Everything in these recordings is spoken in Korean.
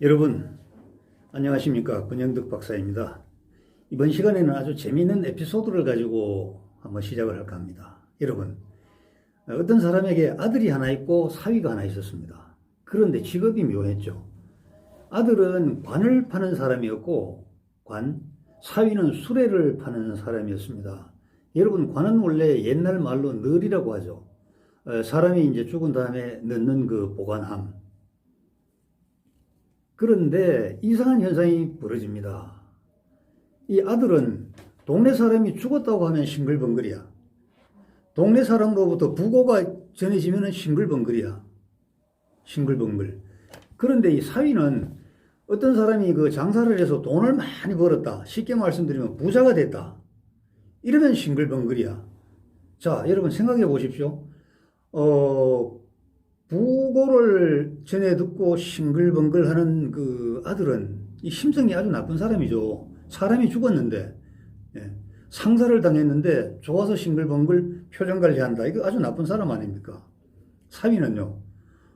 여러분 안녕하십니까. 권영득 박사입니다. 이번 시간에는 아주 재미있는 에피소드를 가지고 한번 시작을 할까 합니다. 여러분, 어떤 사람에게 아들이 하나 있고 사위가 하나 있었습니다. 그런데 직업이 묘했죠. 아들은 관을 파는 사람이었고 사위는 수레를 파는 사람이었습니다. 여러분, 관은 원래 옛날 말로 널이라고 하죠. 사람이 이제 죽은 다음에 넣는 그 보관함. 그런데 이상한 현상이 벌어집니다. 이 아들은 동네 사람이 죽었다고 하면 싱글벙글이야. 동네 사람으로부터 부고가 전해지면 싱글벙글이야. 싱글벙글. 그런데 이 사위는 어떤 사람이 그 장사를 해서 돈을 많이 벌었다. 쉽게 말씀드리면 부자가 됐다. 이러면 싱글벙글이야. 자, 여러분 생각해 보십시오. 부고를 전해 듣고 싱글벙글 하는 그 아들은 이 심성이 아주 나쁜 사람이죠. 사람이 죽었는데, 상사를 당했는데 좋아서 싱글벙글 표정 관리한다. 이거 아주 나쁜 사람 아닙니까? 사위는요,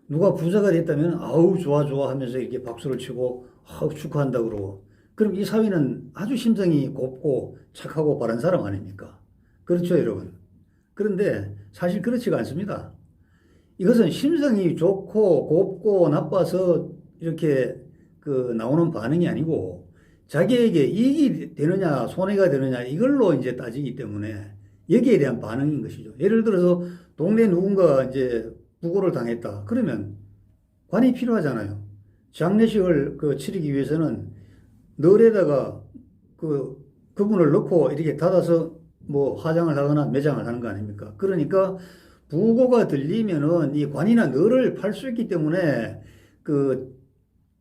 누가 부자가 됐다면 아우 좋아 하면서 이렇게 박수를 치고 아우 축하한다 그러고, 그럼 이 사위는 아주 심성이 곱고 착하고 바른 사람 아닙니까? 그렇죠, 여러분? 그런데 사실 그렇지가 않습니다. 이것은 심성이 좋고 곱고 나빠서 이렇게 나오는 반응이 아니고, 자기에게 이익이 되느냐 손해가 되느냐 이걸로 이제 따지기 때문에 여기에 대한 반응인 것이죠. 예를 들어서 동네 누군가가 이제 부고를 당했다. 그러면 관이 필요하잖아요. 장례식을 치르기 위해서는 널에다가 그분을 넣고 이렇게 닫아서 뭐 화장을 하거나 매장을 하는 거 아닙니까? 그러니까 부고가 들리면은 이 관이나 널을 팔 수 있기 때문에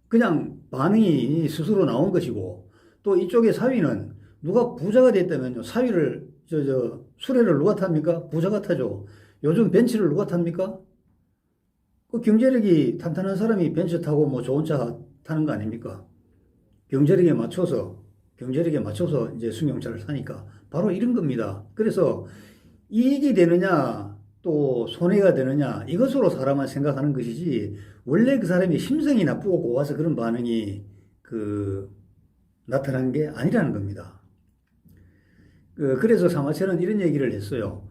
그냥 반응이 스스로 나온 것이고, 또 이쪽의 사위는 누가 부자가 됐다면요, 사위를 수레를 누가 탑니까? 부자가 타죠. 요즘 벤츠를 누가 탑니까? 그 경제력이 탄탄한 사람이 벤츠 타고 뭐 좋은 차 타는 거 아닙니까? 경제력에 맞춰서 이제 승용차를 사니까 바로 이런 겁니다. 그래서 이익이 되느냐 또 손해가 되느냐 이것으로 사람은 생각하는 것이지, 원래 그 사람이 심성이 나쁘고 고와서 그런 반응이 나타난 게 아니라는 겁니다. 그래서 사마천은 이런 얘기를 했어요.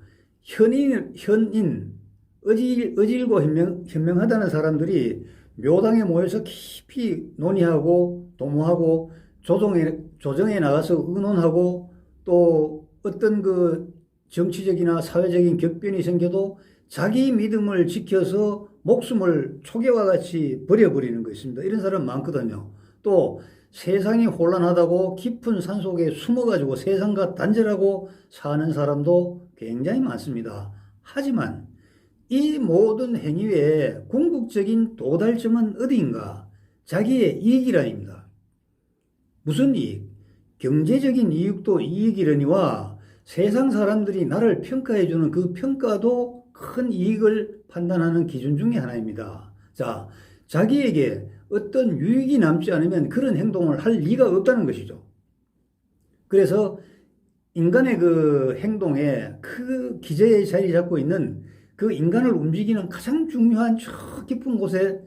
어질고 현명하다는 사람들이 묘당에 모여서 깊이 논의하고 도모하고 조정에 나가서 의논하고, 또 어떤 정치적이나 사회적인 격변이 생겨도 자기 믿음을 지켜서 목숨을 초계와 같이 버려버리는 거 있습니다. 이런 사람 많거든요. 또 세상이 혼란하다고 깊은 산속에 숨어가지고 세상과 단절하고 사는 사람도 굉장히 많습니다. 하지만 이 모든 행위 외에 궁극적인 도달점은 어디인가? 자기의 이익이라입니다. 무슨 이익? 경제적인 이익도 이익이려니와 세상 사람들이 나를 평가해주는 그 평가도 큰 이익을 판단하는 기준 중에 하나입니다. 자, 자기에게 어떤 유익이 남지 않으면 그런 행동을 할 리가 없다는 것이죠. 그래서 인간의 행동에 그 기저에 자리 잡고 있는, 그 인간을 움직이는 가장 중요한 저 깊은 곳에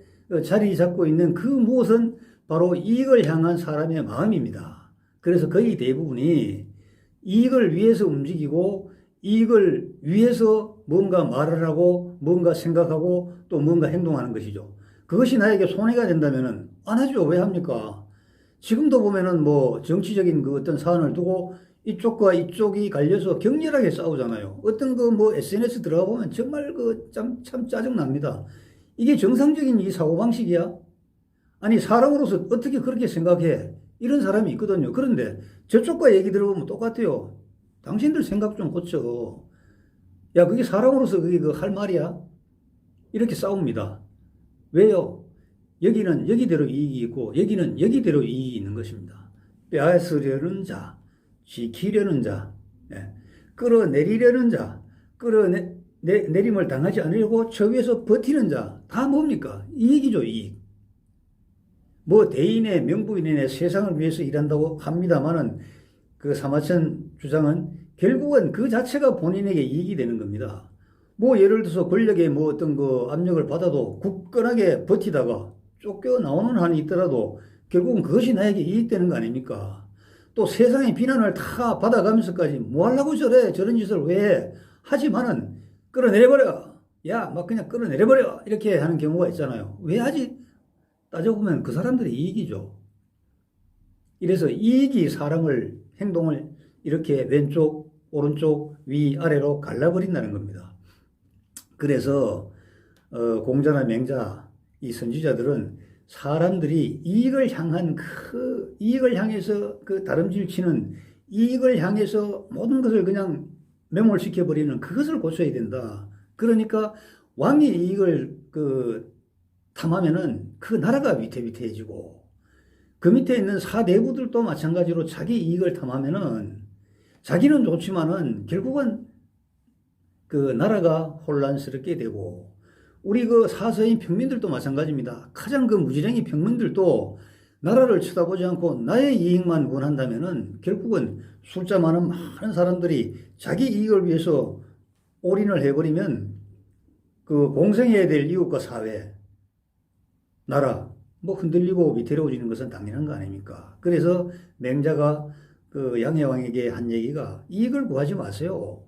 자리 잡고 있는 그 무엇은 바로 이익을 향한 사람의 마음입니다. 그래서 거의 대부분이 이익을 위해서 움직이고, 이익을 위해서 뭔가 말을 하고 뭔가 생각하고 또 뭔가 행동하는 것이죠. 그것이 나에게 손해가 된다면은 안 하죠. 왜 합니까? 지금도 보면은 뭐 정치적인 어떤 사안을 두고 이쪽과 이쪽이 갈려서 격렬하게 싸우잖아요. 어떤 SNS 들어가 보면 정말 참 짜증납니다. 이게 정상적인 이 사고방식이야? 아니, 사람으로서 어떻게 그렇게 생각해? 이런 사람이 있거든요. 그런데 저쪽과 얘기 들어보면 똑같아요. 당신들 생각 좀 고쳐. 야, 그게 사람으로서 그게 할 말이야? 이렇게 싸웁니다. 왜요? 여기는 여기대로 이익이 있고 여기는 여기대로 이익이 있는 것입니다. 빼앗으려는 자, 지키려는 자, 끌어내리려는 자, 끌어내림을 당하지 않으려고 저 위에서 버티는 자, 다 뭡니까? 이익이죠, 이익. 뭐 대인의 명부인의 세상을 위해서 일한다고 합니다만은 그 사마천 주장은 결국은 그 자체가 본인에게 이익이 되는 겁니다. 뭐 예를 들어서 권력의 어떤 압력을 받아도 굳건하게 버티다가 쫓겨 나오는 한이 있더라도 결국은 그것이 나에게 이익되는 거 아닙니까? 또 세상의 비난을 다 받아가면서까지 뭐 하려고 저래? 저런 짓을 왜 해? 하지만은 끌어내려버려. 야, 막 그냥 끌어내려버려. 이렇게 하는 경우가 있잖아요. 왜 하지? 따져보면 그 사람들의 이익이죠. 이래서 이익이 사람을, 행동을 이렇게 왼쪽, 오른쪽, 위, 아래로 갈라버린다는 겁니다. 그래서 공자나 맹자, 이 선지자들은 사람들이 이익을 향해서 그 다름질 치는 이익을 향해서 모든 것을 그냥 매몰시켜버리는 그것을 고쳐야 된다. 그러니까 왕의 이익을 탐하면은 그 나라가 위태위태해지고 그 밑에 있는 사대부들도 마찬가지로 자기 이익을 탐하면은 자기는 좋지만은 결국은 그 나라가 혼란스럽게 되고 우리 그 사서인 평민들도 마찬가지입니다. 가장 그 무지랭이 평민들도 나라를 쳐다보지 않고 나의 이익만 원한다면은 결국은 숫자 많은 사람들이 자기 이익을 위해서 올인을 해버리면 그 공생해야 될 이웃과 사회, 나라 뭐 흔들리고 위태로워지는 것은 당연한 거 아닙니까? 그래서 맹자가 그 양해왕에게 한 얘기가 이익을 구하지 마세요.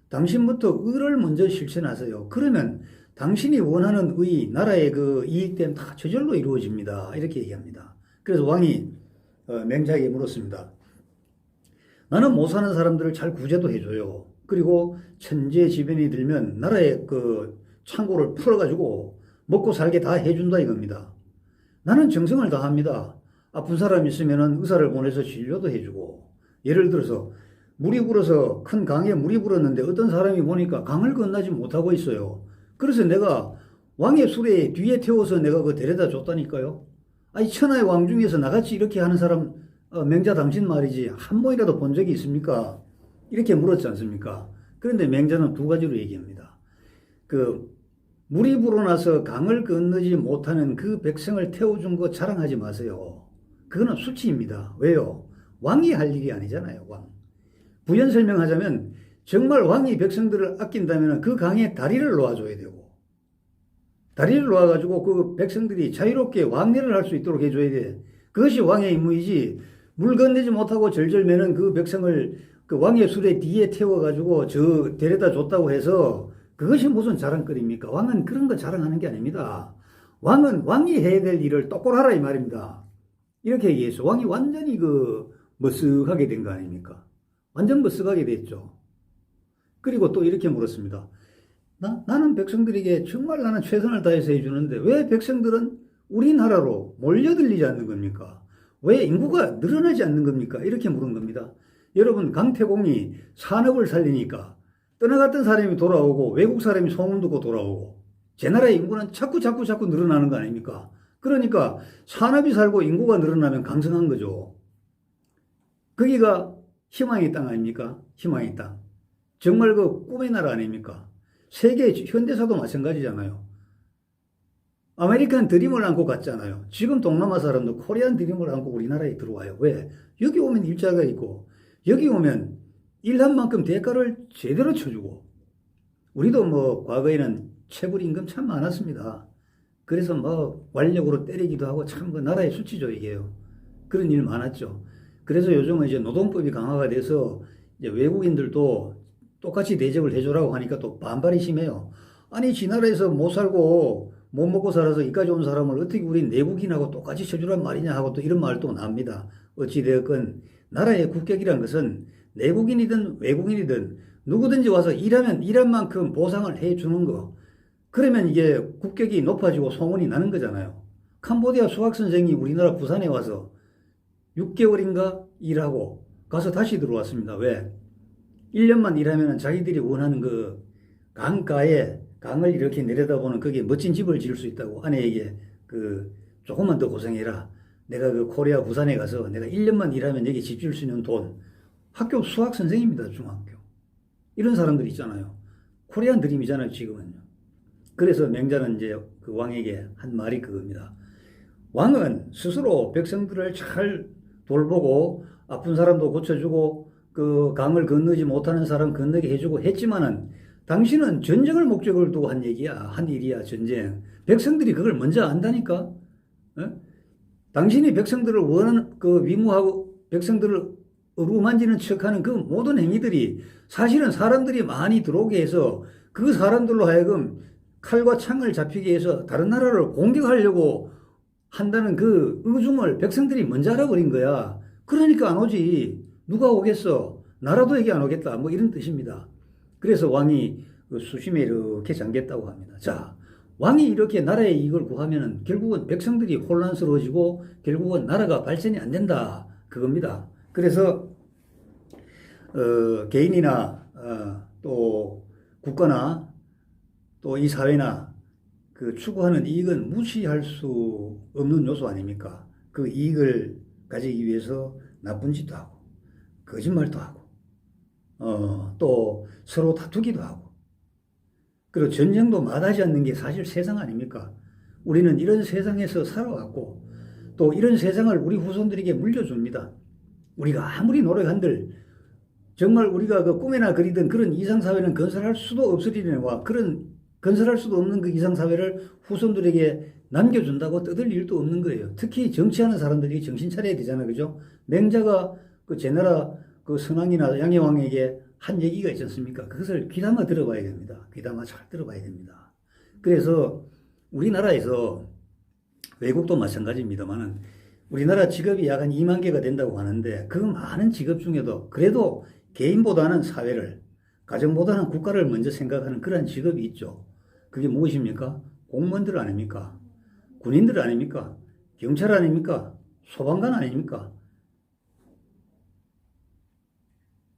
당신부터 의를 먼저 실천하세요. 그러면 당신이 원하는 의, 나라의 그 이익됨 다 저절로 이루어집니다. 이렇게 얘기합니다. 그래서 왕이 맹자에게 물었습니다. 나는 못 사는 사람들을 잘 구제도 해줘요. 그리고 천재지변이 들면 나라의 그 창고를 풀어가지고 먹고 살게 다 해준다 이겁니다. 나는 정성을 다합니다. 아픈 사람 있으면 의사를 보내서 진료도 해주고 예를 들어서 물이 불어서 큰 강에 물이 불었는데 어떤 사람이 보니까 강을 건너지 못하고 있어요. 그래서 내가 왕의 수레 뒤에 태워서 내가 그 데려다 줬다니까요. 아니 천하의 왕 중에서 나같이 이렇게 하는 사람 맹자 당신 말이지 한 번이라도 본 적이 있습니까? 이렇게 물었지 않습니까? 그런데 맹자는 두 가지로 얘기합니다. 그 물이 불어나서 강을 건너지 못하는 그 백성을 태워준 거 자랑하지 마세요. 그거는 수치입니다. 왜요? 왕이 할 일이 아니잖아요. 왕. 부연 설명하자면 정말 왕이 백성들을 아낀다면 그 강에 다리를 놓아줘야 되고 다리를 놓아가지고 그 백성들이 자유롭게 왕래를 할 수 있도록 해줘야 돼. 그것이 왕의 임무이지 물 건너지 못하고 절절매는 그 백성을 그 왕의 수레 뒤에 태워가지고 저 데려다 줬다고 해서 그것이 무슨 자랑거리입니까? 왕은 그런 거 자랑하는 게 아닙니다. 왕은 왕이 해야 될 일을 똑바로 하라 이 말입니다. 이렇게 얘기해서 왕이 완전히 머쓱하게 된 거 아닙니까? 완전 머쓱하게 됐죠. 그리고 또 이렇게 물었습니다. 나는 백성들에게 정말 나는 최선을 다해서 해주는데 왜 백성들은 우리나라로 몰려들리지 않는 겁니까? 왜 인구가 늘어나지 않는 겁니까? 이렇게 물은 겁니다. 여러분 강태공이 산업을 살리니까 떠나갔던 사람이 돌아오고 외국 사람이 소문 듣고 돌아오고 제 나라의 인구는 자꾸 늘어나는 거 아닙니까? 그러니까 산업이 살고 인구가 늘어나면 강성한 거죠. 거기가 희망의 땅 아닙니까? 희망의 땅. 정말 그 꿈의 나라 아닙니까? 세계 현대사도 마찬가지잖아요. 아메리칸 드림을 안고 갔잖아요. 지금 동남아 사람도 코리안 드림을 안고 우리나라에 들어와요. 왜? 여기 오면 일자가 있고 여기 오면 일한 만큼 대가를 제대로 쳐주고 우리도 뭐 과거에는 체불임금 참 많았습니다. 그래서 뭐 완력으로 때리기도 하고 참 그 나라의 수치죠 이게요. 그런 일 많았죠. 그래서 요즘은 이제 노동법이 강화가 돼서 이제 외국인들도 똑같이 대접을 해주라고 하니까 또 반발이 심해요. 아니 지 나라에서 못 살고 못 먹고 살아서 이까지 온 사람을 어떻게 우리 내국인하고 똑같이 쳐주란 말이냐 하고 또 이런 말도 납니다. 어찌되었건 나라의 국격이란 것은 내국인이든 외국인이든 누구든지 와서 일하면 일한 만큼 보상을 해주는 거. 그러면 이게 국격이 높아지고 소문이 나는 거잖아요. 캄보디아 수학선생이 우리나라 부산에 와서 6개월인가 일하고 가서 다시 들어왔습니다. 왜? 1년만 일하면 자기들이 원하는 그 강가에 강을 이렇게 내려다보는 거기에 멋진 집을 지을 수 있다고 아내에게 조금만 더 고생해라. 내가 그 코리아 부산에 가서 내가 1년만 일하면 여기 집 지을 수 있는 돈. 학교 수학 선생입니다. 중학교. 이런 사람들 있잖아요. 코리안 드림이잖아요. 지금은요. 그래서 맹자는 이제 그 왕에게 한 말이 그겁니다. 왕은 스스로 백성들을 잘 돌보고 아픈 사람도 고쳐주고 그 강을 건너지 못하는 사람 건너게 해주고 했지만은 당신은 전쟁을 목적을 두고 한 얘기야. 한 일이야. 전쟁. 백성들이 그걸 먼저 안다니까. 어? 당신이 백성들을 원하는 그 위무하고 백성들을 어루만지는 척하는 그 모든 행위들이 사실은 사람들이 많이 들어오게 해서 그 사람들로 하여금 칼과 창을 잡히게 해서 다른 나라를 공격하려고 한다는 그 의중을 백성들이 먼저 알아버린 거야. 그러니까 안 오지. 누가 오겠어? 나라도 안 오겠다. 뭐 이런 뜻입니다. 그래서 왕이 그 수심에 이렇게 잠겼다고 합니다. 자, 왕이 이렇게 나라의 이익을 구하면은 결국은 백성들이 혼란스러워지고 결국은 나라가 발전이 안 된다. 그겁니다. 그래서 개인이나 또 국가나 또 이 사회나 그 추구하는 이익은 무시할 수 없는 요소 아닙니까? 그 이익을 가지기 위해서 나쁜 짓도 하고 거짓말도 하고 또 서로 다투기도 하고 그리고 전쟁도 마다하지 않는 게 사실 세상 아닙니까? 우리는 이런 세상에서 살아왔고 또 이런 세상을 우리 후손들에게 물려줍니다. 우리가 아무리 노력한들 정말 우리가 그 꿈에나 그리던 그런 이상사회는 건설할 수도 없으리니와 그런 건설할 수도 없는 그 이상사회를 후손들에게 남겨준다고 떠들 일도 없는 거예요. 특히 정치하는 사람들이 정신 차려야 되잖아요. 그죠? 맹자가 그 제나라 그 선왕이나 양해왕에게 한 얘기가 있지 않습니까? 그것을 귀담아 들어봐야 됩니다. 귀담아 잘 들어봐야 됩니다. 그래서 우리나라에서 외국도 마찬가지입니다만은 우리나라 직업이 약 한 2만 개가 된다고 하는데 그 많은 직업 중에도 그래도 개인보다는 사회를 가정보다는 국가를 먼저 생각하는 그런 직업이 있죠. 그게 무엇입니까? 공무원들 아닙니까? 군인들 아닙니까? 경찰 아닙니까? 소방관 아닙니까?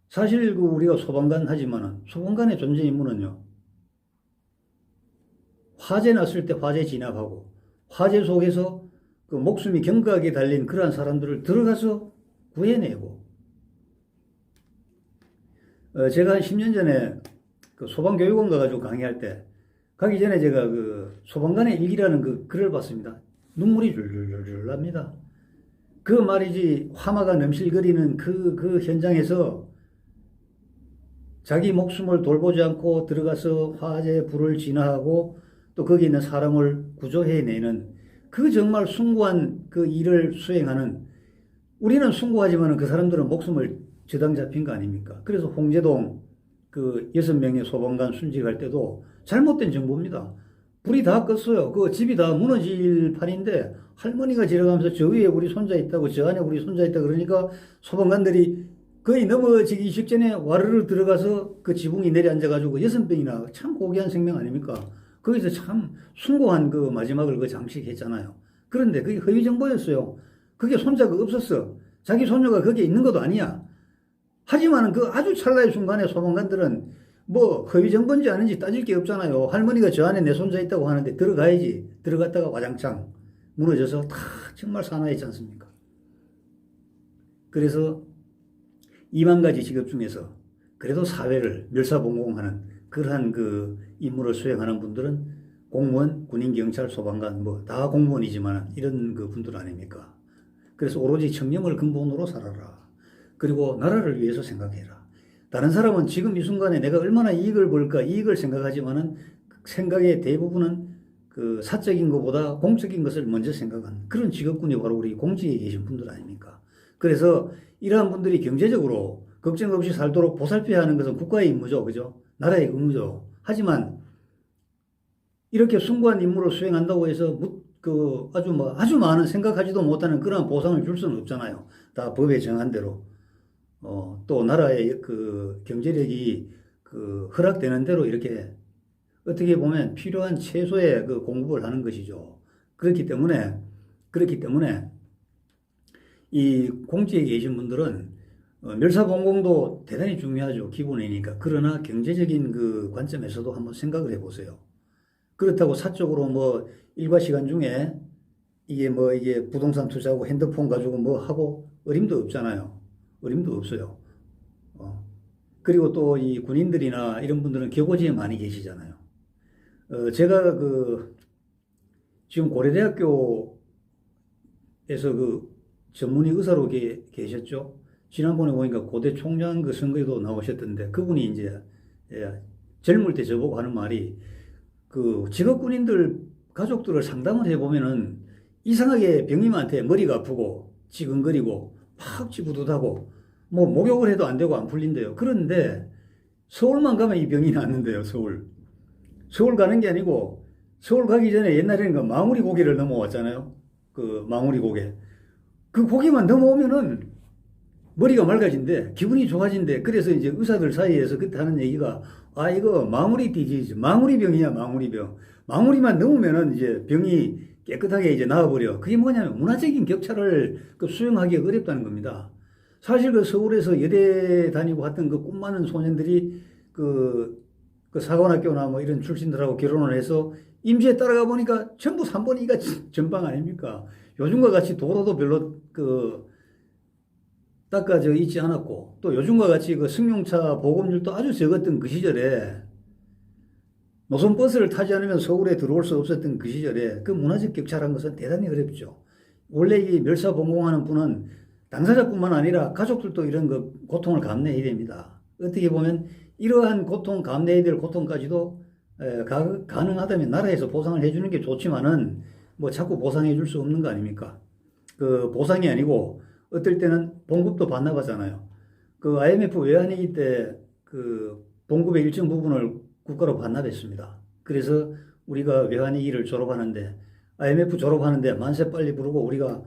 사실 그 우리가 소방관 하지만은 소방관의 존재 임무는요. 화재 났을 때 화재 진압하고 화재 속에서 그 목숨이 경각에 달린 그러한 사람들을 들어가서 구해내고 제가 한 10년 전에 그 소방교육원 가가지고 강의할 때 가기 전에 제가 그 소방관의 일기라는 그 글을 봤습니다. 눈물이 줄줄줄 납니다. 그 말이지 화마가 넘실거리는 그 현장에서 자기 목숨을 돌보지 않고 들어가서 화재 불을 진화하고 또 거기 있는 사람을 구조해내는 그 정말 숭고한 그 일을 수행하는 우리는 숭고하지만 그 사람들은 목숨을 저당 잡힌 거 아닙니까? 그래서 홍제동 그 6명의 소방관 순직할 때도 잘못된 정보입니다. 불이 다 껐어요. 그 집이 다 무너질 판인데 할머니가 지나가면서 저 위에 우리 손자 있다고 저 안에 우리 손자 있다 그러니까 소방관들이 거의 넘어지기 직전에 와르르 들어가서 그 지붕이 내려앉아가지고 6명이나 참 고귀한 생명 아닙니까? 거기서 참 숭고한 그 마지막을 그 장식했잖아요. 그런데 그게 허위 정보였어요. 그게 손자가 없었어. 자기 손녀가 거기에 있는 것도 아니야. 하지만 그 아주 찰나의 순간에 소방관들은 뭐 허위 정보인지 아닌지 따질 게 없잖아요. 할머니가 저 안에 내 손자 있다고 하는데 들어가야지. 들어갔다가 와장창 무너져서 다 정말 사나이지 않습니까? 그래서 2만 가지 직업 중에서 그래도 사회를 멸사봉공하는 그러한 그 임무를 수행하는 분들은 공무원, 군인, 경찰, 소방관 뭐 다 공무원이지만 이런 그 분들 아닙니까? 그래서 오로지 청렴을 근본으로 살아라. 그리고 나라를 위해서 생각해라. 다른 사람은 지금 이 순간에 내가 얼마나 이익을 볼까 이익을 생각하지만은 생각의 대부분은 그 사적인 것보다 공적인 것을 먼저 생각하는 그런 직업군이 바로 우리 공직에 계신 분들 아닙니까? 그래서 이러한 분들이 경제적으로 걱정 없이 살도록 보살펴야 하는 것은 국가의 임무죠. 그죠? 나라의 의무죠. 하지만 이렇게 숭고한 임무를 수행한다고 해서 아주 많은 생각하지도 못하는 그런 보상을 줄 수는 없잖아요. 다 법에 정한 대로. 또 나라의 그 경제력이 그 허락되는 대로 이렇게 어떻게 보면 필요한 최소의 그 공급을 하는 것이죠. 그렇기 때문에 이 공직에 계신 분들은 멸사봉공도 대단히 중요하죠. 기본이니까. 그러나 경제적인 그 관점에서도 한번 생각을 해보세요. 그렇다고 사적으로 뭐 일과 시간 중에 이게 부동산 투자하고 핸드폰 가지고 뭐 하고 어림도 없잖아요. 어림도 없어요. 그리고 또 이 군인들이나 이런 분들은 격오지에 많이 계시잖아요. 제가 지금 고려대학교에서 그 전문의 의사로 계셨죠. 지난번에 보니까 고대 총장 그 선거에도 나오셨던데 그분이 이제 젊을 때 저보고 하는 말이 그 직업군인들 가족들을 상담을 해보면은 이상하게 병님한테 머리가 아프고 찌근거리고 팍 찌부듯하고 뭐 목욕을 해도 안 되고 안 풀린대요. 그런데 서울만 가면 이 병이 낫는데요. 서울 가는 게 아니고 서울 가기 전에 옛날에는 그 망우리 고개를 넘어왔잖아요. 그 망우리 고개. 그 고개만 넘어오면은 머리가 맑아진대. 기분이 좋아진대. 그래서 이제 의사들 사이에서 그때 하는 얘기가 아, 이거 망우리 디지즈, 망우리병이야, 망우리병. 망우리만 넘으면은 이제 병이 깨끗하게 이제 나와버려. 그게 뭐냐면 문화적인 격차를 그 수용하기 어렵다는 겁니다. 사실 그 서울에서 여대 다니고 했던 그 꿈 많은 소년들이 그 사관학교나 뭐 이런 출신들하고 결혼을 해서 임시에 따라가 보니까 전부 3번 이가 전방 아닙니까? 요즘과 같이 도로도 별로 닦아져 있지 않았고 또 요즘과 같이 그 승용차 보급률도 아주 적었던 그 시절에 노선버스를 타지 않으면 서울에 들어올 수 없었던 그 시절에 그 문화적 격차라는 것은 대단히 어렵죠. 원래 이 멸사봉공하는 분은 당사자뿐만 아니라 가족들도 이런 그 고통을 감내해야 됩니다. 어떻게 보면 이러한 고통, 감내해야 될 고통까지도 가능하다면 나라에서 보상을 해주는 게 좋지만은 뭐 자꾸 보상해 줄 수 없는 거 아닙니까? 그 보상이 아니고 어떨 때는 봉급도 반납하잖아요. 그 IMF 외환위기 때 그 봉급의 일정 부분을 국가로 반납했습니다. 그래서 우리가 외환위기를 졸업하는데 IMF 졸업하는데 만세 빨리 부르고 우리가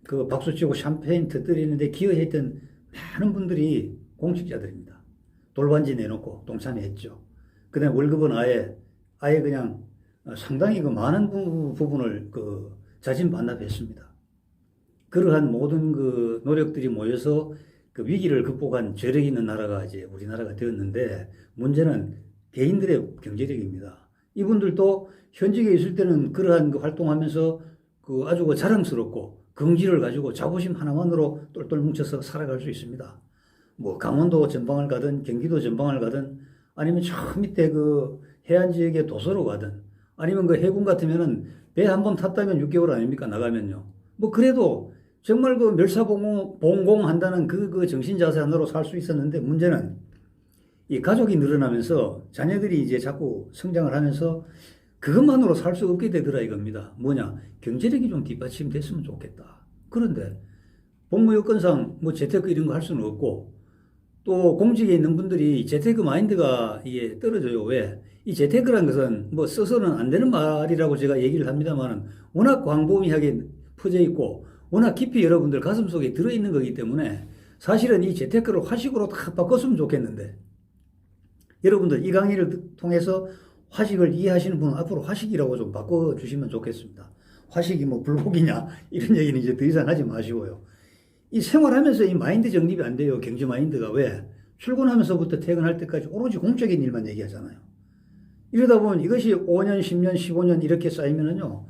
그 박수치고 샴페인 터뜨리는데 기여했던 많은 분들이 공직자들입니다. 돌반지 내놓고 동참했죠. 그다음에 월급은 아예 그냥 상당히 그 많은 부분을 그 자진 반납했습니다. 그러한 모든 그 노력들이 모여서 그 위기를 극복한 저력 있는 나라가 이제 우리나라가 되었는데 문제는 개인들의 경제력입니다. 이분들도 현직에 있을 때는 그러한 그 활동하면서 그 아주 그 자랑스럽고 긍지를 가지고 자부심 하나만으로 똘똘 뭉쳐서 살아갈 수 있습니다. 뭐 강원도 전방을 가든 경기도 전방을 가든 아니면 저 밑에 그 해안 지역의 도서로 가든 아니면 그 해군 같으면은 배 한 번 탔다면 6개월 아닙니까? 나가면요. 뭐 그래도 정말 그 멸사봉공한다는 그 정신 자세 하나로 살 수 있었는데 문제는 이 가족이 늘어나면서 자녀들이 이제 자꾸 성장을 하면서 그것만으로 살 수 없게 되더라 이겁니다. 뭐냐? 경제력이 좀 뒷받침됐으면 좋겠다. 그런데 복무 여건상 뭐 재테크 이런 거 할 수는 없고 또 공직에 있는 분들이 재테크 마인드가 이게 떨어져요. 왜? 이 재테크란 것은 뭐 써서는 안 되는 말이라고 제가 얘기를 합니다만은 워낙 광범위하게 퍼져 있고 워낙 깊이 여러분들 가슴속에 들어있는 거기 때문에 사실은 이 재테크를 화식으로 다 바꿨으면 좋겠는데 여러분들 이 강의를 통해서 화식을 이해하시는 분은 앞으로 화식이라고 좀 바꿔주시면 좋겠습니다. 화식이 뭐 불고기냐 이런 얘기는 이제 더 이상 하지 마시고요. 이 생활하면서 이 마인드 정립이 안 돼요. 경제 마인드가. 왜? 출근하면서부터 퇴근할 때까지 오로지 공적인 일만 얘기하잖아요. 이러다 보면 이것이 5년, 10년, 15년 이렇게 쌓이면은요.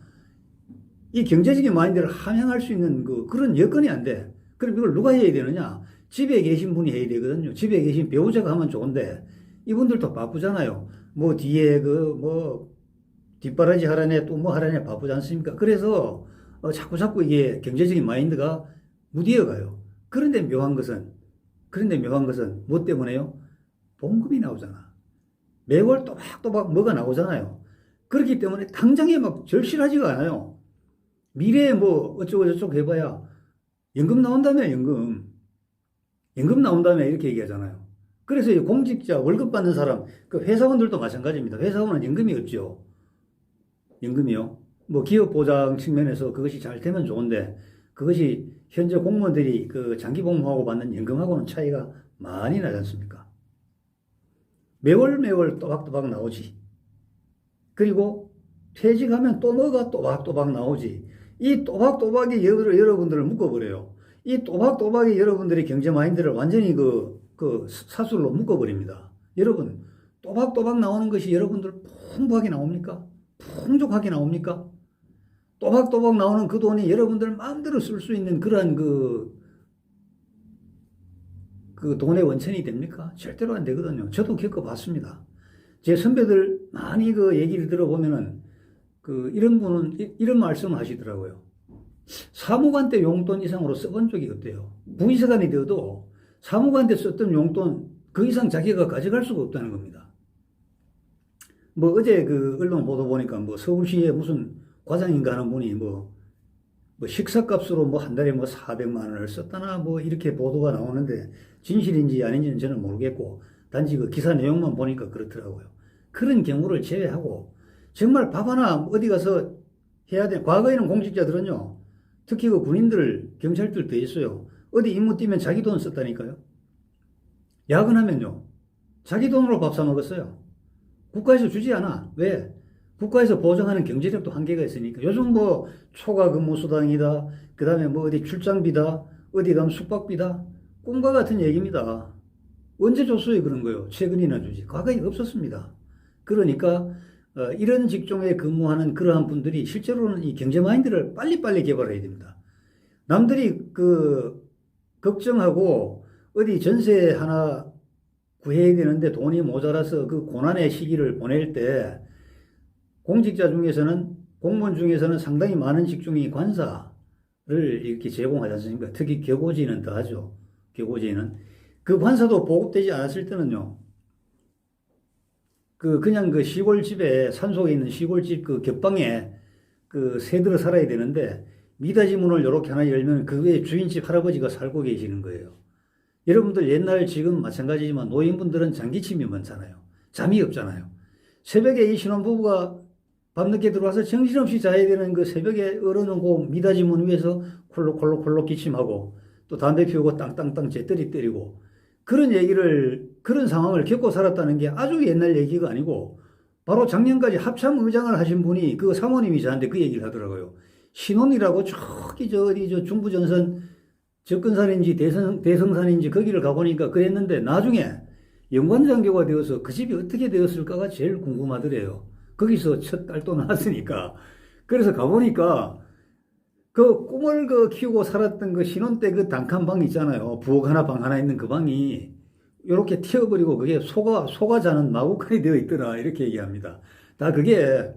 이 경제적인 마인드를 함양할 수 있는 그런 여건이 안 돼. 그럼 이걸 누가 해야 되느냐? 집에 계신 분이 해야 되거든요. 집에 계신 배우자가 하면 좋은데 이분들도 바쁘잖아요. 뭐 뒤에 뒷바라지 하라네 또 뭐 하라네 바쁘지 않습니까? 그래서 자꾸 이게 경제적인 마인드가 무디어 가요. 그런데 묘한 것은 뭐 때문에요? 봉급이 나오잖아. 매월 또박또박 뭐가 나오잖아요. 그렇기 때문에 당장에 막 절실하지가 않아요. 미래에 뭐 어쩌고 저쩌고 해봐야 연금 나온다며 연금 나온다며 이렇게 얘기하잖아요. 그래서 이 공직자 월급 받는 사람 그 회사원들도 마찬가지입니다. 회사원은 연금이 없죠. 연금이요. 뭐 기업 보장 측면에서 그것이 잘 되면 좋은데 그것이 현재 공무원들이 그 장기 복무하고 받는 연금하고는 차이가 많이 나지 않습니까? 매월 또박또박 나오지. 그리고 퇴직하면 또 뭐가 또박또박 나오지. 이 또박또박이 여러분들을 묶어버려요. 이 또박또박이 여러분들의 경제 마인드를 완전히 그 사슬로 묶어버립니다. 여러분, 또박또박 나오는 것이 여러분들 풍부하게 나옵니까? 풍족하게 나옵니까? 또박또박 나오는 그 돈이 여러분들 마음대로 쓸 수 있는 그러한 그 돈의 원천이 됩니까? 절대로 안 되거든요. 저도 겪어봤습니다. 제 선배들 많이 그 얘기를 들어보면은 이런 분은 이런 말씀을 하시더라고요. 사무관 때 용돈 이상으로 써본 적이 없대요. 부의사관이 되어도 사무관 때 썼던 용돈 그 이상 자기가 가져갈 수가 없다는 겁니다. 뭐 어제 그 언론 보도 보니까 뭐 서울시에 무슨 과장인가 하는 분이 뭐 뭐 식사값으로 뭐 한 달에 뭐 400만 원을 썼다나 뭐 이렇게 보도가 나오는데 진실인지 아닌지는 저는 모르겠고 단지 그 기사 내용만 보니까 그렇더라고요. 그런 경우를 제외하고 정말 밥 하나 어디 가서 해야 돼. 과거에는 공직자들은요, 특히 그 군인들, 경찰들 돼 있어요. 어디 임무 뛰면 자기 돈 썼다니까요. 야근하면요, 자기 돈으로 밥 사 먹었어요. 국가에서 주지 않아. 왜? 국가에서 보장하는 경제력도 한계가 있으니까. 요즘 뭐 초과 근무 수당이다. 그 다음에 뭐 어디 출장비다. 어디 가면 숙박비다. 꿈과 같은 얘기입니다. 언제 줬어요 그런 거요? 최근이나 주지. 과거에 없었습니다. 그러니까 이런 직종에 근무하는 그러한 분들이 실제로는 이 경제 마인드를 빨리빨리 개발해야 됩니다. 남들이 그 걱정하고 어디 전세 하나 구해야 되는데 돈이 모자라서 그 고난의 시기를 보낼 때 공직자 중에서는 공무원 중에서는 상당히 많은 직종이 관사를 이렇게 제공하지 않습니까? 특히 교고지는 더하죠. 교고지는 그 관사도 보급되지 않았을 때는요. 그냥 그 시골집에 산속에 있는 시골집 그 겹방에 그 새들어 살아야 되는데 미닫이 문을 이렇게 하나 열면 그 외에 주인집 할아버지가 살고 계시는 거예요. 여러분들 옛날 지금 마찬가지지만 노인분들은 장기침이 많잖아요. 잠이 없잖아요. 새벽에 이 신혼부부가 밤늦게 들어와서 정신없이 자야 되는 그 새벽에 얼어놓고 미닫이 문 위에서 콜록콜록콜록 기침하고 또 담배 피우고 땅땅땅 재떨이 때리고 그런 상황을 겪고 살았다는 게 아주 옛날 얘기가 아니고 바로 작년까지 합참 의장을 하신 분이 그 사모님이 저한테 그 얘기를 하더라고요. 신혼이라고 저기 저 어디 저 중부전선 접근산인지 대성산인지 거기를 가보니까 그랬는데 나중에 연관장교가 되어서 그 집이 어떻게 되었을까가 제일 궁금하더래요. 거기서 첫 딸도 낳았으니까. 그래서 가보니까 그 꿈을 그 키우고 살았던 그 신혼 때 그 단칸방 있잖아요. 부엌 하나 방 하나 있는 그 방이 이렇게 튀어버리고 그게 소가 자는 마구간이 되어 있더라. 이렇게 얘기합니다. 다 그게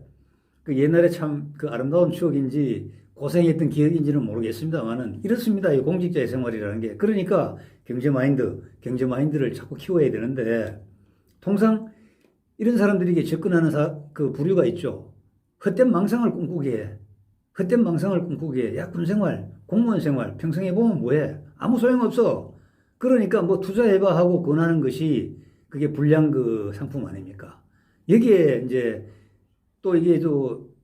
그 옛날에 참 그 아름다운 추억인지 고생했던 기억인지는 모르겠습니다만은 이렇습니다. 이 공직자의 생활이라는 게. 그러니까 경제 마인드를 자꾸 키워야 되는데 통상 이런 사람들에게 접근하는 그 부류가 있죠. 헛된 망상을 꿈꾸게 해. 헛된 망상을 꿈꾸게 해. 야, 군생활, 공무원 생활, 평생 해보면 뭐해? 아무 소용없어. 그러니까 뭐 투자해봐 하고 권하는 것이 그게 불량 그 상품 아닙니까? 여기에 이제 또 이게 좀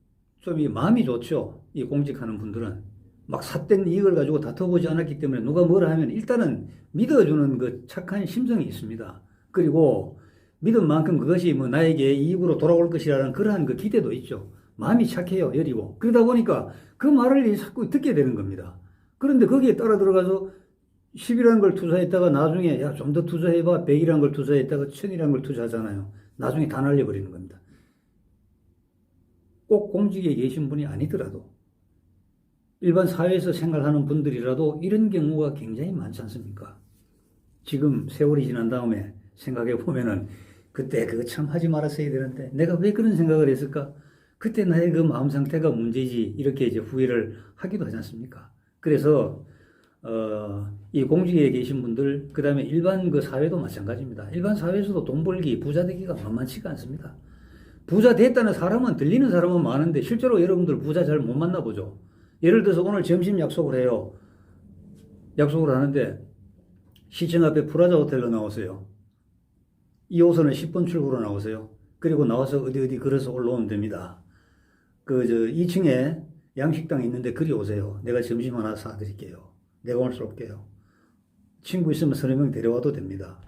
이 마음이 좋죠. 이 공직하는 분들은. 막 삿된 이익을 가지고 다퉈보지 않았기 때문에 누가 뭐라 하면 일단은 믿어주는 그 착한 심성이 있습니다. 그리고 믿은 만큼 그것이 뭐 나에게 이익으로 돌아올 것이라는 그러한 그 기대도 있죠. 마음이 착해요, 여리고. 그러다 보니까 그 말을 자꾸 듣게 되는 겁니다. 그런데 거기에 따라 들어가서 10이라는 걸 투자했다가 나중에 야, 좀 더 투자해봐. 100이라는 걸 투자했다가 1000이라는 걸 투자하잖아요. 나중에 다 날려버리는 겁니다. 꼭 공직에 계신 분이 아니더라도 일반 사회에서 생활하는 분들이라도 이런 경우가 굉장히 많지 않습니까? 지금 세월이 지난 다음에 생각해 보면은 그때 그거 참 하지 말았어야 되는데 내가 왜 그런 생각을 했을까? 그때 나의 그 마음 상태가 문제지 이렇게 이제 후회를 하기도 하지 않습니까? 그래서 이 공직에 계신 분들 그다음에 일반 그 사회도 마찬가지입니다. 일반 사회에서도 돈 벌기 부자 되기가 만만치가 않습니다. 부자 됐다는 사람은 들리는 사람은 많은데 실제로 여러분들 부자 잘 못 만나보죠. 예를 들어서 오늘 점심 약속을 해요. 약속을 하는데 시청 앞에 프라자 호텔로 나오세요. 2호선은 10번 출구로 나오세요. 그리고 나와서 어디 걸어서 올라오면 됩니다. 2층에 양식당 있는데 그리 오세요. 내가 점심 하나 사드릴게요. 내가 오늘 쏠게요. 친구 있으면 서너 명 데려와도 됩니다.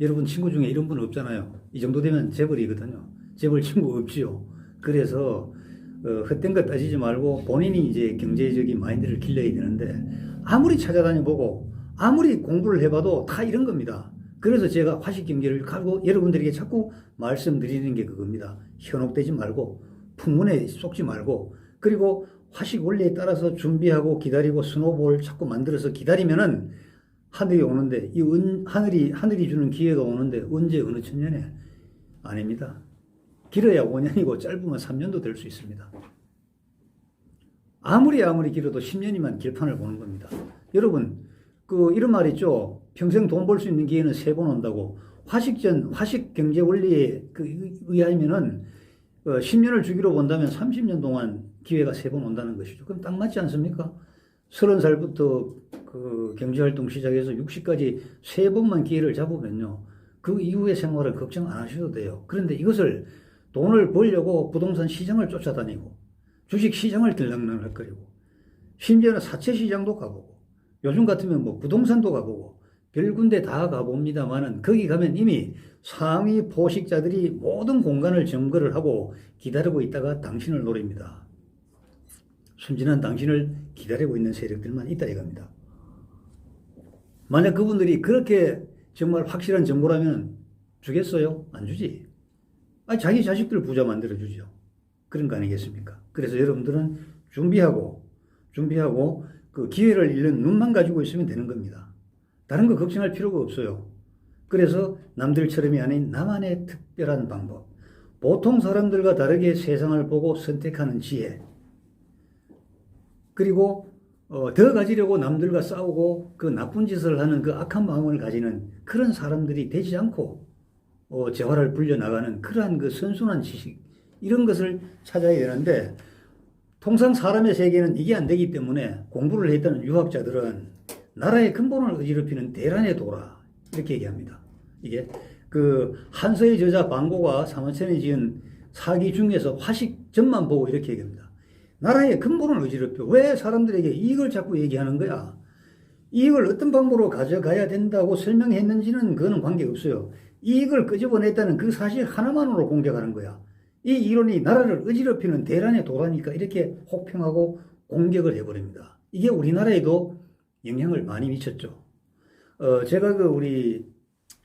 여러분 친구 중에 이런 분 없잖아요. 이 정도 되면 재벌이거든요. 재벌 친구 없지요. 그래서 헛된 거 따지지 말고 본인이 이제 경제적인 마인드를 길러야 되는데 아무리 찾아다녀 보고 아무리 공부를 해봐도 다 이런 겁니다. 그래서 제가 화식 경제를 가고 여러분들에게 자꾸 말씀드리는 게 그겁니다. 현혹되지 말고 풍문에 속지 말고 그리고 화식 원리에 따라서 준비하고 기다리고 스노볼 자꾸 만들어서 기다리면은 하늘이 오는데 이 하늘이 주는 기회가 오는데 언제 어느 천년에 아닙니다. 길어야 5년이고 짧으면 3년도 될 수 있습니다. 아무리 길어도 10년이면 길판을 보는 겁니다. 여러분 이런 말 있죠. 평생 돈 벌 수 있는 기회는 3번 온다고. 화식 경제 원리에 의하면은 10년을 주기로 본다면 30년 동안 기회가 3번 온다는 것이죠. 그럼 딱 맞지 않습니까? 30살부터 그 경제활동 시작해서 60까지 3번만 기회를 잡으면요. 그 이후의 생활은 걱정 안 하셔도 돼요. 그런데 이것을 돈을 벌려고 부동산 시장을 쫓아다니고 주식 시장을 들락날락거리고 심지어는 사채 시장도 가보고 요즘 같으면 뭐 부동산도 가보고 별 군데 다 가봅니다만은 거기 가면 이미 상위 포식자들이 모든 공간을 점거를 하고 기다리고 있다가 당신을 노립니다. 순진한 당신을 기다리고 있는 세력들만 있다 이겁니다. 만약 그분들이 그렇게 정말 확실한 정보라면 주겠어요? 안 주지. 아니, 자기 자식들 부자 만들어 주죠. 그런 거 아니겠습니까? 그래서 여러분들은 준비하고 그 기회를 잃는 눈만 가지고 있으면 되는 겁니다. 다른 거 걱정할 필요가 없어요. 그래서 남들처럼이 아닌 나만의 특별한 방법, 보통 사람들과 다르게 세상을 보고 선택하는 지혜, 그리고 더 가지려고 남들과 싸우고 그 나쁜 짓을 하는 그 악한 마음을 가지는 그런 사람들이 되지 않고 재화를 불려나가는 그러한 그 선순환 지식, 이런 것을 찾아야 되는데, 통상 사람의 세계는 이게 안 되기 때문에 공부를 했다는 유학자들은 나라의 근본을 어지럽히는 대란의 도라 이렇게 얘기합니다. 이게 그 한서의 저자 방고가 사마천이 지은 사기 중에서 화식점만 보고 이렇게 얘기합니다. 나라의 근본을 어지럽혀. 왜 사람들에게 이익을 자꾸 얘기하는 거야? 이익을 어떤 방법으로 가져가야 된다고 설명했는지는 그거는 관계없어요. 이익을 끄집어냈다는 그 사실 하나만으로 공격하는 거야. 이 이론이 나라를 어지럽히는 대란의 도라니까 이렇게 혹평하고 공격을 해버립니다. 이게 우리나라에도 영향을 많이 미쳤죠. 제가 그 우리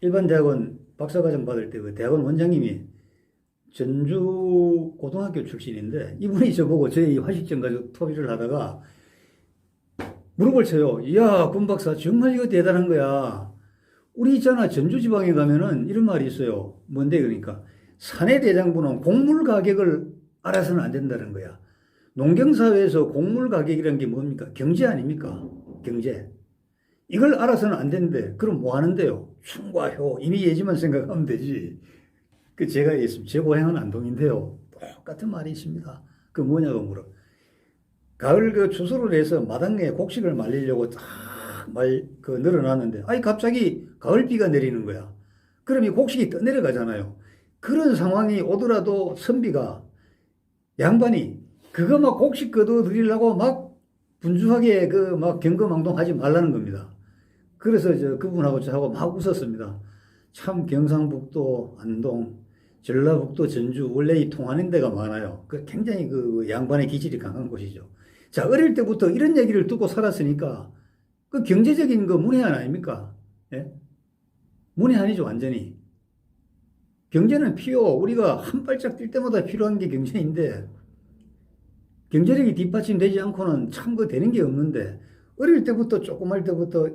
일반대학원 박사과정 받을 때 그 대학원 원장님이 전주 고등학교 출신인데 이분이 저보고 저희 화식점 가지고 토의를 하다가 무릎을 쳐요. 이야, 군박사 정말 이거 대단한 거야. 우리 있잖아, 전주 지방에 가면은 이런 말이 있어요. 뭔데 그러니까 사내 대장부는 곡물 가격을 알아서는 안 된다는 거야. 농경사회에서 곡물 가격이라는 게 뭡니까? 경제 아닙니까? 경제. 이걸 알아서는 안 되는데 그럼 뭐 하는데요? 충과 효, 인위 예지만 생각하면 되지. 그 제가 얘기했습니다. 제 고향은 안동인데요. 똑같은 말이 있습니다. 그 뭐냐고 물어. 가을 그 추수를 해서 마당에 곡식을 말리려고 늘어놨는데, 아니, 갑자기 가을비가 내리는 거야. 그럼 이 곡식이 떠내려가잖아요. 그런 상황이 오더라도 선비가, 양반이, 그거 막 곡식 걷어들이려고 막 분주하게 막 경거망동하지 말라는 겁니다. 그래서 그분하고 저하고 막 웃었습니다. 참 경상북도 안동, 전라북도 전주, 원래 이 통하는 데가 많아요. 굉장히 그 양반의 기질이 강한 곳이죠. 자, 어릴 때부터 이런 얘기를 듣고 살았으니까 그 경제적인 거 문외한 아닙니까? 예? 문외한이죠, 완전히. 경제는 필요, 우리가 한 발짝 뛸 때마다 필요한 게 경제인데, 경제력이 뒷받침되지 않고는 참 그 되는 게 없는데, 어릴 때부터 조그말 때부터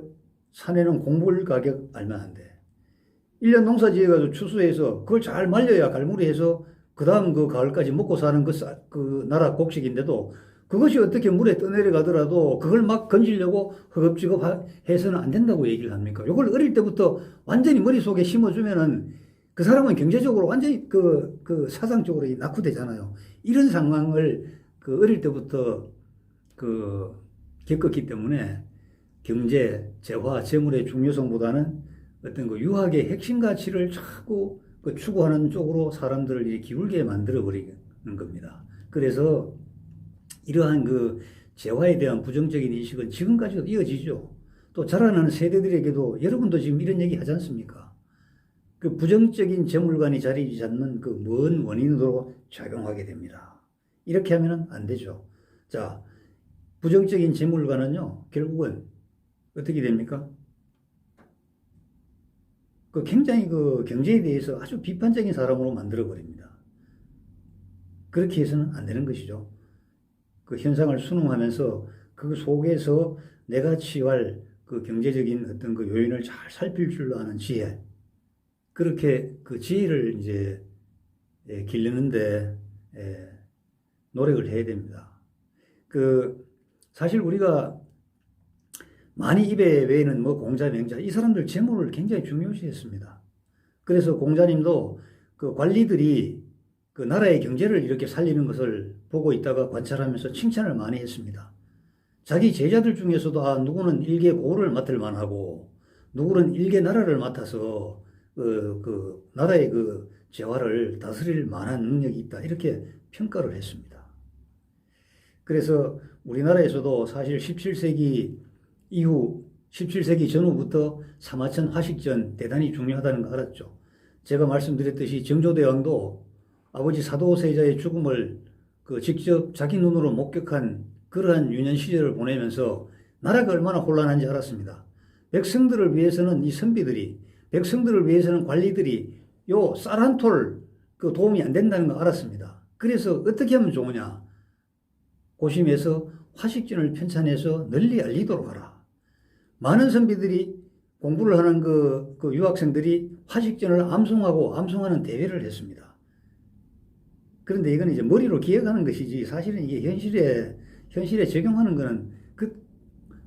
사내는 곡물 가격 알면 안 돼. 1년 농사 지어가지고 추수해서 그걸 잘 말려야 갈무리해서 그 다음 그 가을까지 먹고 사는 그 나라 곡식인데도 그것이 어떻게 물에 떠내려가더라도 그걸 막 건지려고 허겁지겁 해서는 안 된다고 얘기를 합니까? 이걸 어릴 때부터 완전히 머릿속에 심어주면은 그 사람은 경제적으로 완전히 그 사상적으로 낙후되잖아요. 이런 상황을 그 어릴 때부터 겪었기 때문에 경제, 재화, 재물의 중요성보다는 어떤 그 유학의 핵심 가치를 자꾸 추구하는 쪽으로 사람들을 이렇게 기울게 만들어버리는 겁니다. 그래서 이러한 그 재화에 대한 부정적인 인식은 지금까지도 이어지죠. 또 자라나는 세대들에게도 여러분도 지금 이런 얘기 하지 않습니까? 그 부정적인 재물관이 자리 잡는 그 먼 원인으로 작용하게 됩니다. 이렇게 하면 안 되죠. 자, 부정적인 재물관은요, 결국은 어떻게 됩니까? 굉장히 그 경제에 대해서 아주 비판적인 사람으로 만들어버립니다. 그렇게 해서는 안 되는 것이죠. 그 현상을 순응하면서 그 속에서 내가 취할 그 경제적인 어떤 그 요인을 잘 살필 줄로 아는 지혜. 그렇게 그 지혜를 이제 기르는데 노력을 해야 됩니다. 사실 우리가 많이 입에 외에는 뭐 공자, 명자, 이 사람들 재물을 굉장히 중요시했습니다. 그래서 공자님도 그 관리들이 그 나라의 경제를 이렇게 살리는 것을 보고 있다가 관찰하면서 칭찬을 많이 했습니다. 자기 제자들 중에서도 누구는 일개 고를 맡을 만하고 누구는 일개 나라를 맡아서 그 나라의 그 재화를 다스릴 만한 능력이 있다 이렇게 평가를 했습니다. 그래서 우리나라에서도 사실 17세기 이후 17세기 전후부터 사마천 화식전 대단히 중요하다는 거 알았죠. 제가 말씀드렸듯이 정조대왕도 아버지 사도세자의 죽음을 직접 자기 눈으로 목격한 그러한 유년 시절을 보내면서 나라가 얼마나 혼란한지 알았습니다. 백성들을 위해서는 이 선비들이, 백성들을 위해서는 관리들이 요 쌀 한 톨 도움이 안 된다는 거 알았습니다. 그래서 어떻게 하면 좋으냐? 고심해서 화식전을 편찬해서 널리 알리도록 하라. 많은 선비들이 공부를 하는 그 유학생들이 화식전을 암송하는 대회를 했습니다. 그런데 이건 이제 머리로 기억하는 것이지 사실은 이게 현실에 적용하는 거는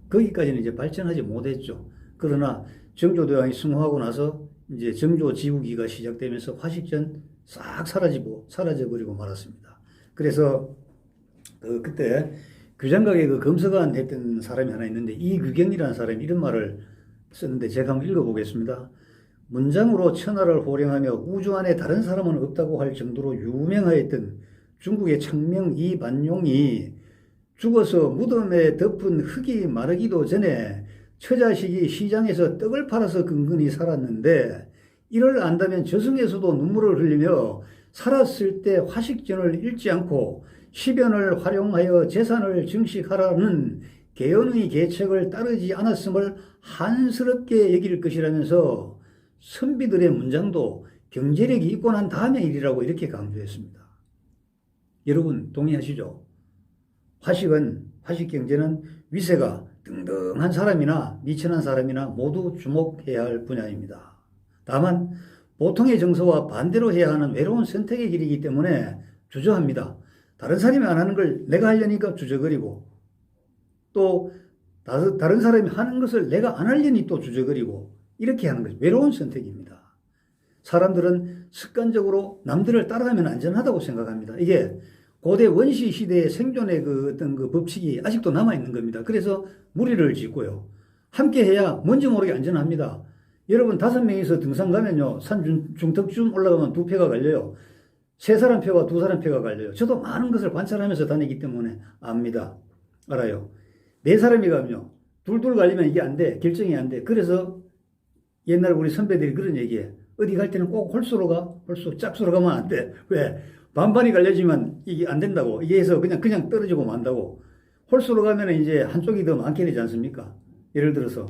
거기까지는 이제 발전하지 못했죠. 그러나 정조대왕이 승후하고 나서 이제 정조지우기가 시작되면서 화식전 싹 사라져버리고 말았습니다. 그래서 그때 규장각에 검서관 했던 사람이 하나 있는데 이규경이라는 사람이 이런 말을 썼는데 제가 한번 읽어보겠습니다. 문장으로 천하를 호령하며 우주 안에 다른 사람은 없다고 할 정도로 유명하였던 중국의 창명 이반용이 죽어서 무덤에 덮은 흙이 마르기도 전에 처자식이 시장에서 떡을 팔아서 근근히 살았는데 이를 안다면 저승에서도 눈물을 흘리며 살았을 때 화식전을 잃지 않고 시변을 활용하여 재산을 증식하라는 계연의 계책을 따르지 않았음을 한스럽게 여길 것이라면서 선비들의 문장도 경제력이 있고 난 다음의 일이라고 이렇게 강조했습니다. 여러분 동의하시죠? 화식 경제는 위세가 등등한 사람이나 미천한 사람이나 모두 주목해야 할 분야입니다. 다만 보통의 정서와 반대로 해야 하는 외로운 선택의 길이기 때문에 주저합니다. 다른 사람이 안 하는 걸 내가 하려니까 주저거리고 또 다른 사람이 하는 것을 내가 안 하려니 또 주저거리고 이렇게 하는 것이 외로운 선택입니다. 사람들은 습관적으로 남들을 따라가면 안전하다고 생각합니다. 이게 고대 원시 시대의 생존의 어떤 법칙이 아직도 남아있는 겁니다. 그래서 무리를 짓고요. 함께 해야 뭔지 모르게 안전합니다. 여러분 5명이서 등산 가면요. 산 중턱쯤 올라가면 2표가 갈려요. 3사람 표와 2사람 표가 갈려요. 저도 많은 것을 관찰하면서 다니기 때문에 압니다. 알아요. 4사람이 가면요. 둘둘 갈리면 이게 안 돼. 결정이 안 돼. 그래서 옛날 우리 선배들이 그런 얘기해. 어디 갈 때는 꼭 홀수로 가. 홀수 짝수로 가면 안 돼. 왜? 반반이 갈려지면 이게 안 된다고. 이게 해서 그냥 떨어지고 만다고. 홀수로 가면 이제 한쪽이 더 많게 되지 않습니까? 예를 들어서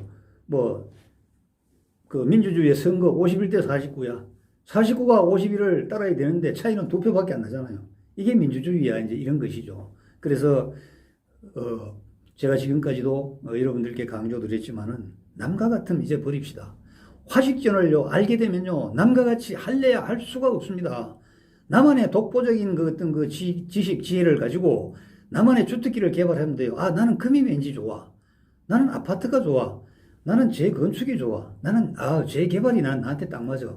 민주주의의 선거 51대 49야. 49가 51을 따라야 되는데 차이는 2표밖에 안 나잖아요. 이게 민주주의야. 이제 이런 것이죠. 그래서 제가 지금까지도 여러분들께 강조드렸지만은 남과 같음 이제 버립시다. 화식전을요 알게 되면요 남과 같이 할래야 할 수가 없습니다. 나만의 독보적인 어떤 지식 지혜를 가지고 나만의 주특기를 개발하면 돼요. 나는 금이 왠지 좋아. 나는 아파트가 좋아. 나는 재건축이 좋아. 나는 재개발이 나한테 딱 맞아.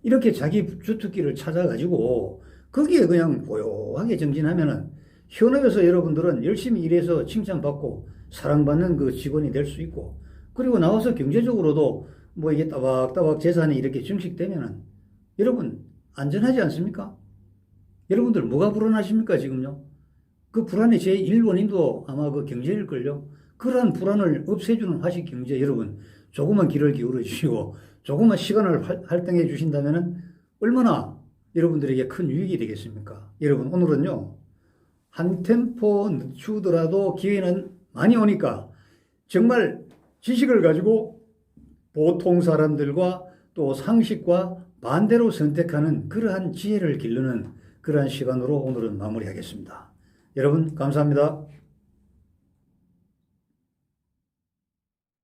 이렇게 자기 주특기를 찾아가지고 거기에 그냥 고요하게 정진하면은 현업에서 여러분들은 열심히 일해서 칭찬받고 사랑받는 그 직원이 될 수 있고 그리고 나와서 경제적으로도 이게 따박따박 재산이 이렇게 증식되면은 여러분 안전하지 않습니까? 여러분들 뭐가 불안하십니까 지금요? 그 불안의 제1원인도 아마 그 경제일걸요. 그러한 불안을 없애주는 화식 경제 여러분 조금만 귀를 기울여 주시고 조금만 시간을 할당해 주신다면은 얼마나 여러분들에게 큰 유익이 되겠습니까? 여러분 오늘은요 한 템포 늦추더라도 기회는 많이 오니까 정말 지식을 가지고 보통 사람들과 또 상식과 반대로 선택하는 그러한 지혜를 기르는 그러한 시간으로 오늘은 마무리하겠습니다. 여러분 감사합니다.